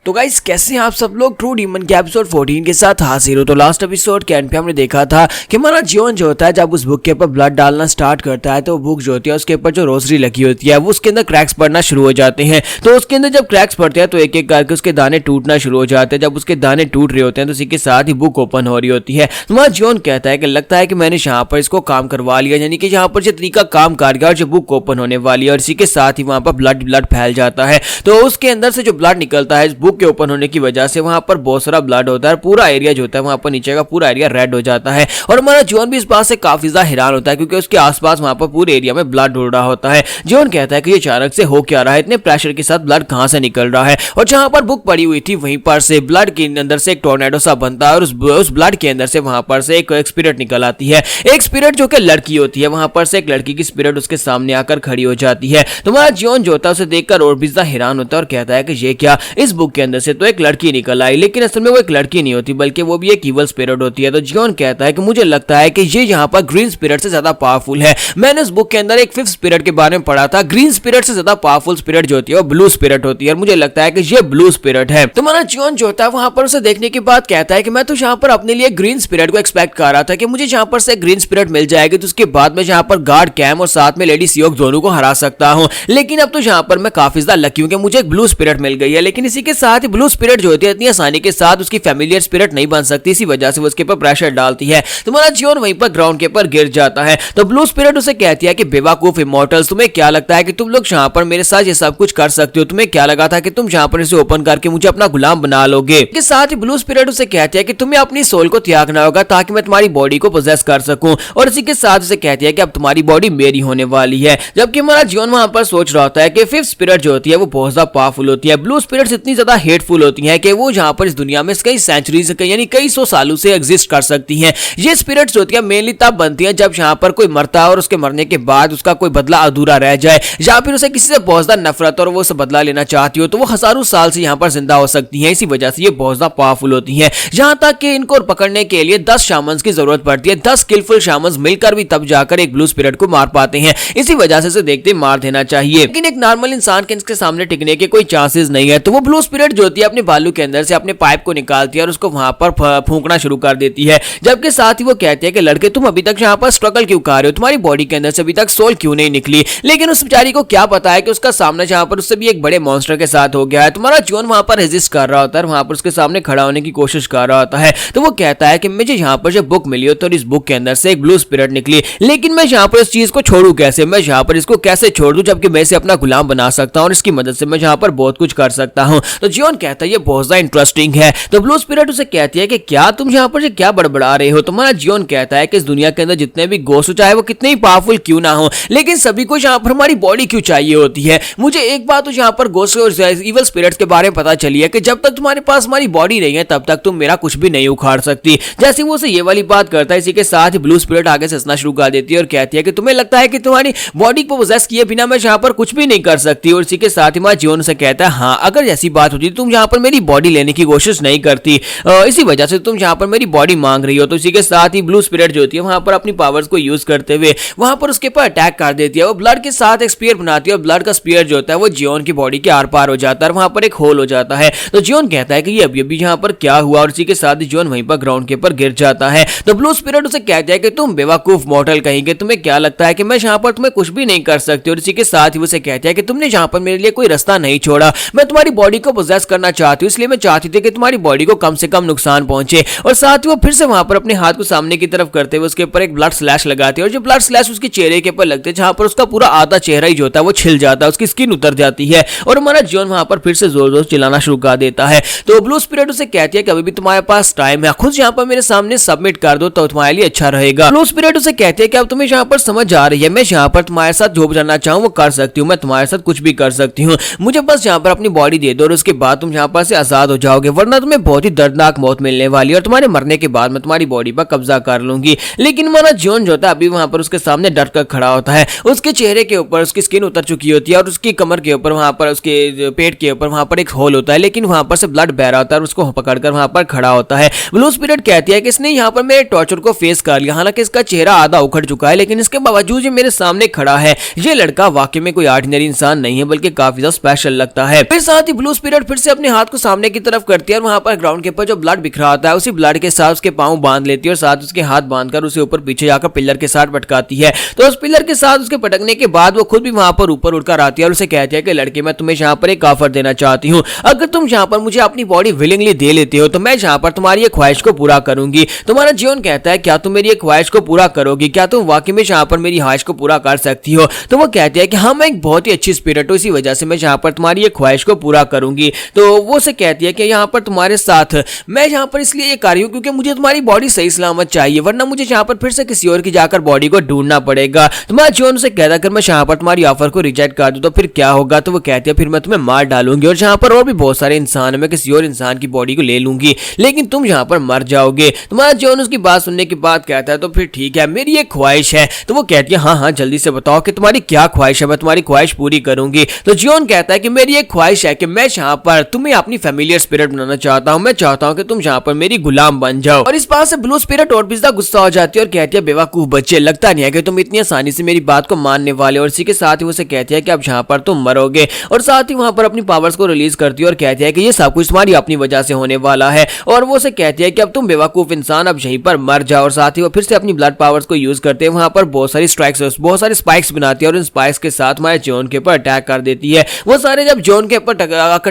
तो गाइस कैसे हैं आप सब लोग ट्रू डीमन के एपिसोड 14 के साथ हाजिर हो। तो लास्ट एपिसोड के एंड पे हमने देखा था कि हमारा जियोन जो होता है जब उस बुक के ऊपर ब्लड डालना स्टार्ट करता है तो बुक जो होती है उसके ऊपर जो रोजरी लगी होती है वो उसके अंदर क्रैक्स पड़ना शुरू हो जाते हैं। तो उसके अंदर जब क्रैक्स पड़ते हैं तो एक एक करके उसके दाने टूटना शुरू हो जाते हैं। जब उसके दाने टूट रहे होते हैं तो उसी के साथ ही बुक ओपन हो रही होती है। तो हमारा जियोन कहता है कि लगता है कि मैंने यहाँ पर इसको काम करवा लिया, यानी कि यहाँ पर जो तरीका काम कर गया और जो बुक ओपन होने वाली है और इसी के साथ ही वहां पर ब्लड फैल जाता है। तो उसके अंदर से जो ब्लड निकलता है इस बुक के ओपन होने की वजह से वहां पर बहुत सारा ब्लड होता है। पूरा एरिया जो होता है वहां पर नीचे का पूरा एरिया रेड हो जाता है और हमारा जियोन भी इस बात से काफी ज्यादा हैरान होता है क्योंकि उसके आसपास वहां पर पूरे एरिया में ब्लड उड़ रहा होता है। जियोन कहता है कि ये अचानक से हो क्या रहा है, इतने प्रेशर के साथ ब्लड कहां से निकल रहा है। और जहां पर बुक पड़ी हुई थी वहीं पर से ब्लड के अंदर से एक टोर्नेडो सा बनता है और उस ब्लड के अंदर से वहां पर से एक स्पिरिट निकल आती है। एक स्पिरिट जो कि लड़की होती है, वहां पर से एक लड़की की स्पिरिट उसके सामने आकर खड़ी हो जाती है। तो हमारा जियोन जो होता है उसे देखकर और भी ज्यादा हैरान होता है और कहता है कि ये क्या, इस बुक के अंदर से तो एक लड़की निकल आई, लेकिन असल में वो एक लड़की नहीं होती बल्कि वो भी एक इवल स्पिरिट होती है। तो जियोन कहता है कि मुझे लगता है कि ये यहाँ पर ग्रीन स्पिरिट से ज्यादा पावरफुल है। मैंने इस बुक के अंदर एक फिफ्थ स्पिरिट के बारे में पढ़ा था, ग्रीन स्पिरिट से ज्यादा पावरफुल स्पिरिट जो होती है वो ब्लू स्पिरिट होती है और मुझे लगता है कि ये ब्लू स्पिरिट है। तो हमारा जियोन जो होता है वहां पर उसे देखने के बाद कहता है कि मैं तो यहाँ पर अपने लिए ग्रीन स्पिरिट को एक्सपेक्ट कर रहा था कि मुझे यहाँ पर से ग्रीन स्पिरिट मिल जाएगी तो उसके बाद में यहाँ पर गार्ड कैम और साथ में लेडी सियोक दोनों को हरा सकता हूँ, लेकिन अब तो यहाँ पर मैं काफी ज्यादा लकी हूँ कि मुझे एक ब्लू स्पिरिट मिल गई है। लेकिन इसी के साथ ही ब्लू स्पिरिट जो होती है इतनी आसानी के साथ उसकी फैमिलियर स्पिरिट नहीं बन सकती, इसी वजह से वो उसके ऊपर प्रेशर डालती है। तुम्हारा जियोन वहीं पर ग्राउंड के ऊपर गिर जाता है। तो ब्लू स्पिरिट उसे कहती है कि बेवकूफ इमॉर्टल्स, तुम्हें क्या लगता है कि तुम लोग यहाँ पर मेरे साथ ये सब कुछ कर सकते हो? तुम्हें क्या लगा था कि तुम यहाँ पर इसे ओपन करके मुझे अपना गुलाम बना लोगे? इसके साथ ही ब्लू स्पिरिट उसे कहती है कि तुम्हें अपनी सोल को त्यागना होगा ताकि मैं तुम्हारी बॉडी को पोजेस कर सकूं, और इसी के साथ उसे कहती है कि अब तुम्हारी बॉडी मेरी होने वाली है। जबकि हमारा जियोन वहां पर सोच रहा होता है कि फिफ्थ स्पिरिट जो होती है वो बहुत ज्यादा पावरफुल होती है। ब्लू स्पिरिट्स इतनी ज्यादा हेटफुल होती हैं कि वो यहाँ पर इस दुनिया में कई सेंचुरीज यानी कई सौ सालों से एग्जिस्ट कर सकती हैं। ये स्पिरिट्स होती है मेनली तब बनती हैं जब यहाँ पर कोई मरता है और उसके मरने के बाद उसका कोई बदला अधूरा रह जाए या फिर उसे किसी से बहुत ज्यादा नफरत और वो उसे बदला लेना चाहती हो तो वो हजारों साल से यहाँ पर जिंदा हो सकती हैं। इसी वजह से ये बहुत ज्यादा पावरफुल होती हैं, यहाँ तक कि इनको पकड़ने के लिए 10 शामन्स की जरूरत पड़ती है। 10 स्किलफुल शामन्स मिलकर भी तब जाकर एक ब्लू स्पिरिट को मार पाते हैं। इसी वजह से इसे देखते मार देना चाहिए, लेकिन एक नॉर्मल इंसान के इसके सामने टिकने के कोई चांसेस नहीं है। तो वो ब्लू स्पिरिट जो होती है अपने बालू के अंदर से अपने पाइप को निकालती है और उसको वहां पर फूंकना शुरू कर देती है। जबकि साथ ही वो कहती है कि लड़के तुम अभी तक यहाँ पर स्ट्रगल क्यों कर रहे हो, तुम्हारी बॉडी के अंदर से अभी तक सोल क्यों नहीं निकली? लेकिन उस बेचारी को क्या पता है कि उसका सामना जहाँ पर उससे भी एक बड़े मॉन्स्टर के साथ हो गया है। तुम्हारा जियोन वहां पर रेजिस्ट कर रहा होता है, वहां पर उसके सामने खड़ा होने की कोशिश कर रहा होता है। तो वो कहता है कि मुझे यहाँ पर जब बुक मिली हो तो इस बुक के अंदर से एक ब्लू स्पिरिट निकली, लेकिन मैं यहाँ पर इस चीज को छोड़ू कैसे? मैं यहाँ पर इसको कैसे छोड़ दूं जबकि मैं इसे अपना गुलाम बना सकता हूँ और इसकी मदद से मैं यहाँ पर बहुत कुछ कर सकता हूँ। तो जियोन कहता है ये बहुत ज्यादा इंटरेस्टिंग है। तो ब्लू स्पिरिट उसे कहती है कि क्या तुम यहाँ पर क्या बड़बड़ा रहे हो? तुम्हारा जियोन कहता है कि इस दुनिया के अंदर जितने भी गोस्ट चाहे वो कितने ही पावरफुल क्यों ना हो, लेकिन सभी को यहाँ पर हमारी बॉडी क्यों चाहिए होती है? मुझे एक बात तो यहाँ पर गोस्ट और इवल स्पिरिट्स के बारे में पता चली है कि जब तक तुम्हारे पास हमारी बॉडी नहीं है तब तक तुम मेरा कुछ भी नहीं उखाड़ सकती। जैसे वो उसे ये वाली बात करता है इसी के साथ ही ब्लू स्पिरिट आगे से हंसना शुरू कर देती है और कहती है कि तुम्हें लगता है कि तुम्हारी बॉडी को पोजेस किए बिना मैं यहाँ पर कुछ भी नहीं कर सकती? और इसी के साथ ही हमारा जियोन से कहता है हाँ, अगर ऐसी बात होती तुम यहाँ पर मेरी बॉडी लेने की कोशिश नहीं करती, इसी वजह से तुम यहाँ पर मेरी बॉडी मांग रही हो। तो इसी के साथ ही ब्लू स्पिरिट जो होती है वहां पर अपनी पावर्स को यूज करते हुए वहां पर उसके ऊपर अटैक कर देती है। वो ब्लड के साथ एक स्पीयर बनाती है और ब्लड का स्पीयर जो होता है वो जियोन की बॉडी के आर पार हो जाता है, वहां पर एक होल हो जाता है। तो जियोन कहता है कि ये अभी यहाँ पर क्या हुआ, और इसी के साथ ही जियोन वहीं पर ग्राउंड के ऊपर गिर जाता है। तो ब्लू स्पिरिट उसे कहता है कि तुम बेवकूफ मॉडल कहेंगे, तुम्हें क्या लगता है कि मैं यहाँ पर तुम्हें कुछ भी नहीं कर सकती? और इसी के साथ ही उसे कहता है कि तुमने यहाँ पर मेरे लिए कोई रास्ता नहीं छोड़ा, मैं तुम्हारी बॉडी को पोजेस करना चाहती हूँ, इसलिए मैं चाहती थी कि तुम्हारी बॉडी को कम से कम नुकसान पहुंचे। और साथ ही वो फिर से वहां पर अपने हाथ को सामने की तरफ करते हुए उसके ऊपर एक ब्लड स्लैश लगाती है और जो ब्लड स्लैश उसके चेहरे के ऊपर लगते हैं जहां पर उसका पूरा आधा चेहरा ही जो होता है वो छिल जाता है, उसकी स्किन उतर जाती है और हमारा जियोन वहां पर फिर से जोर जोर चिल्लाना शुरू कर देता है। तो ब्लू स्पिरिट उसे कहती है कि अभी भी तुम्हारे पास टाइम है, खुद यहाँ पर मेरे सामने सबमिट कर दो तो तुम्हारे लिए अच्छा रहेगा। ब्लू स्पिरिट उसे कहती है कि अब तुम्हें यहाँ पर समझ आ रही है, मैं यहाँ पर तुम्हारे साथ जो करना चाहूँ वो कर सकती हूँ, मैं तुम्हारे साथ कुछ भी कर सकती हूँ, मुझे बस यहाँ पर अपनी बॉडी दे दो और उसके बाद तुम यहाँ पर से आजाद हो जाओगे, वरना तुम्हें बहुत ही दर्दनाक मौत मिलने वाली है और तुम्हारे मरने के बाद मैं तुम्हारी बॉडी पर कब्जा कर लूंगी। लेकिन हमारा जियोन जो होता है अभी वहां पर उसके सामने डर कर खड़ा होता है, उसके चेहरे के ऊपर उसकी स्किन उतर चुकी होती है और उसकी कमर के ऊपर वहां पर उसके पेट के ऊपर वहां पर एक होल होता है, लेकिन वहां पर से ब्लड बह रहा होता है और उसको पकड़कर वहां पर खड़ा होता है। ब्लू स्पिरिट कहती है कि इसने यहाँ पर मेरे टॉर्चर को फेस कर लिया, हालांकि इसका चेहरा आधा उखड़ चुका है, लेकिन इसके बावजूद ये मेरे सामने खड़ा है। ये लड़का वाकई में कोई ऑर्डिनरी इंसान नहीं है बल्कि काफी ज्यादा स्पेशल लगता है। फिर साथ ही ब्लू स्पिरिट फिर से अपने हाथ को सामने की तरफ करती है और वहां पर ग्राउंड के ऊपर जो ब्लड बिखरा होता है उसी ब्लड के साथ उसके पांव बांध लेती है और साथ उसके हाथ बांधकर उसे ऊपर पीछे जाकर पिलर के साथ पटकाती है। तो उस पिलर के साथ उसके पटकने के बाद वो खुद भी वहां पर ऊपर उड़कर आती है और उसे कहती है कि लड़के, मैं तुम्हें यहाँ पर एक ऑफर देना चाहती हूँ। अगर तुम यहाँ पर मुझे अपनी बॉडी विलिंगली दे लेते हो तो मैं यहाँ पर तुम्हारी एक ख्वाहिश को पूरा करूंगी। तुम्हारा जीवन कहता है, क्या तुम मेरी एक ख्वाहिश को पूरा करोगी? क्या तुम वाकई में यहाँ पर मेरी ख्वाहिश को पूरा कर सकती हो? तो वो कहती है कि हाँ, मैं एक बहुत ही अच्छी स्पिरिट हूँ, इसी वजह से मैं यहाँ पर तुम्हारी एक ख्वाहिश को पूरा करूंगी। तो वो से कहती है कि यहाँ पर तुम्हारे साथ मैं यहाँ पर इसलिए ये कर रही हूँ क्योंकि मुझे तुम्हारी बॉडी सही सलामत चाहिए, वरना मुझे यहाँ पर फिर से किसी और की जाकर बॉडी को ढूंढना पड़ेगा। तुम्हारा जीवन से कहता अगर मैं यहाँ पर तुम्हारी ऑफर को रिजेक्ट कर दूं तो फिर क्या होगा? तो वो कहती है फिर मैं तुम्हें मार डालूंगी और यहाँ पर और भी बहुत सारे इंसान है, मैं किसी और इंसान की बॉडी को ले लूंगी, लेकिन तुम यहाँ पर मर जाओगे। तुम्हारा जीवन उसकी बात सुनने के बाद कहता है तो फिर ठीक है, मेरी एक ख्वाहिश है। तो वो कहती है हाँ हाँ, जल्दी से बताओ कि तुम्हारी क्या ख्वाहिश है, मैं तुम्हारी ख्वाहिश पूरी करूंगी। तो जीवन कहता है कि मेरी एक ख्वाहिश है कि मैं यहाँ पर तुम्हें अपनी फैमिलियर स्पिरिट बनाना चाहता हूँ, मैं चाहता हूँ कि तुम यहाँ पर मेरी गुलाम बन जाओ। और इस बात से ब्लू स्पिरिट और भी ज्यादा गुस्सा हो जाती है और कहती है बेवकूफ बच्चे, लगता नहीं है कि तुम इतनी आसानी से मेरी बात को मानने वाले। और इसी के साथ ही उसे कहती है कि अब यहाँ पर तुम मरोगे और साथ ही वहां पर अपनी पावर्स को रिलीज करती है और कहती है कि ये सब कुछ तुम्हारी अपनी वजह से होने वाला है। और वो उसे कहती है कि अब तुम बेवकूफ इंसान अब यहीं पर मर जाओ। और साथ ही वो फिर से अपनी ब्लड पावर्स को यूज करते हैं, वहां पर बहुत सारी स्पाइक्स बनाती है और इन स्पाइक्स के साथ हमारे जॉन के ऊपर अटैक कर देती है। वो सारे जब जॉन के ऊपर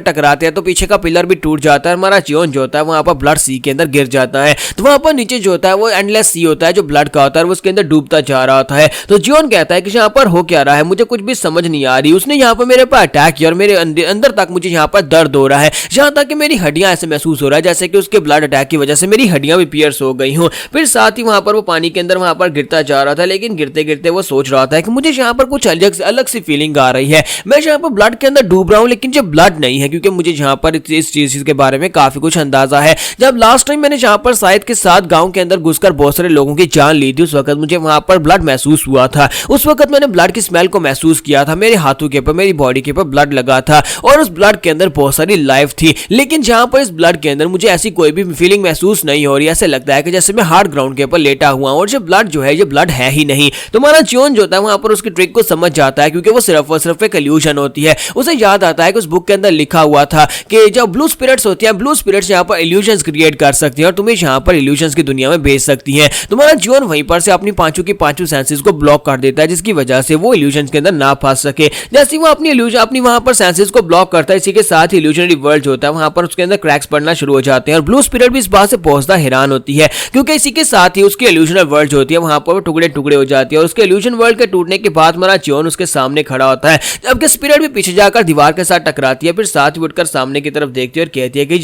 टकराते हैं तो पीछे का पिलर भी टूट जाता है। हमारा जॉन जो होता है वहां पर ब्लड सी के अंदर गिर जाता है। तो वहां पर नीचे जो होता है वो एंडलेस सी होता है जो ब्लड का होता है, वो उसके अंदर डूबता जा रहा होता है। तो जॉन कहता है कि यहाँ पर हो क्या रहा है, मुझे कुछ भी समझ नहीं आ रही। उसने यहाँ पर मेरे पर अटैक किया और मेरे अंदर तक मुझे यहाँ पर दर्द हो रहा है, यहाँ तक कि मेरी हड्डियां ऐसे महसूस हो रहा है जैसे कि उसके ब्लड अटैक की वजह से मेरी हड्डियां भी पियर्स हो गई हूँ। फिर साथ ही वहां पर वो पानी के अंदर वहां पर गिरता जा रहा था, लेकिन गिरते गिरते वो सोच रहा था कि मुझे यहाँ पर कुछ अलग सी फीलिंग आ रही है। मैं यहाँ पर ब्लड के अंदर डूब रहा हूँ लेकिन जो ब्लड नहीं है, क्योंकि मुझे यहाँ पर इस चीज के बारे में काफी कुछ अंदाजा है। जब लास्ट टाइम मैंने यहाँ पर शायद के साथ गांव के अंदर घुसकर बहुत सारे लोगों की जान ली थी, उस वक्त मुझे वहां पर ब्लड महसूस हुआ था। उस वक्त मैंने ब्लड की स्मेल को महसूस किया था, मेरे हाथों के ऊपर मेरी बॉडी के ऊपर ब्लड लगा था और उस ब्लड के अंदर बहुत सारी लाइफ थी। लेकिन जहां पर इस ब्लड के अंदर मुझे ऐसी कोई भी फीलिंग महसूस नहीं हो रही, ऐसे लगता है कि जैसे मैं हार्ड ग्राउंड के ऊपर लेटा हुआ हूं और ये ब्लड जो है ये ब्लड है ही नहीं। तुम्हारा जीवन जो होता है वहां पर उसकी ट्रिक को समझ जाता है, क्योंकि वो सिर्फ और सिर्फ एक इल्यूजन होती है। उसे याद आता है कि उस बुक के अंदर लिखा हुआ था कि जब ब्लू स्पिरिट्स होती हैं, ब्लू स्पिरिट्स यहाँ पर इल्यूजन्स क्रिएट कर सकती हैं और तुम्हें यहाँ पर इल्यूजन्स की दुनिया में भेज सकती हैं। तुम्हारा जीवन वहीं पर से अपनी पांचों की पांचों सेंसेस को ब्लॉक कर देता है, जिसकी वजह से वो इल्यूजन्स के अंदर ना फंस सके। जैसे वो अपनी वहां पर सेंसेस को ब्लॉक करता है, इसी के साथ ही इल्यूजनरी वर्ल्ड जो होता है वहां पर उसके अंदर क्रैक्स पड़ना शुरू हो जाते हैं और ब्लू स्पिरिट भी इस बात से पहुंचता हैरान होती है, क्योंकि इसी के साथ ही उसकी इल्यूजनल वर्ल्ड जो होती है वहां पर टुकड़े टुकड़े हो जाती है और उसके इल्यूजन वर्ल्ड के टूटने के बाद हमारा जीवन उसके सामने खड़ा होता है, जबकि स्पिरिट भी पीछे जाकर दीवार के साथ टकराती है। फिर साथ ही उठकर सामने की तरफ देखती है और कहती है कि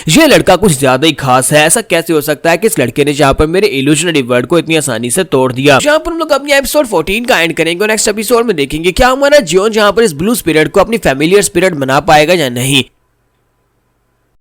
ये लड़का कुछ ज्यादा ही खास है। ऐसा कैसे हो सकता है कि इस लड़के ने जहां पर मेरे इल्यूजनरी वर्ल्ड को इतनी आसानी से तोड़ दिया। जहां पर हम लोग अपनी एपिसोड 14 का एंड करेंगे और नेक्स्ट एपिसोड में देखेंगे क्या हमारा जीवन जहां पर इस ब्लू स्पिरिट को अपनी फैमिलियर स्पिरिट बना पाएगा या नहीं।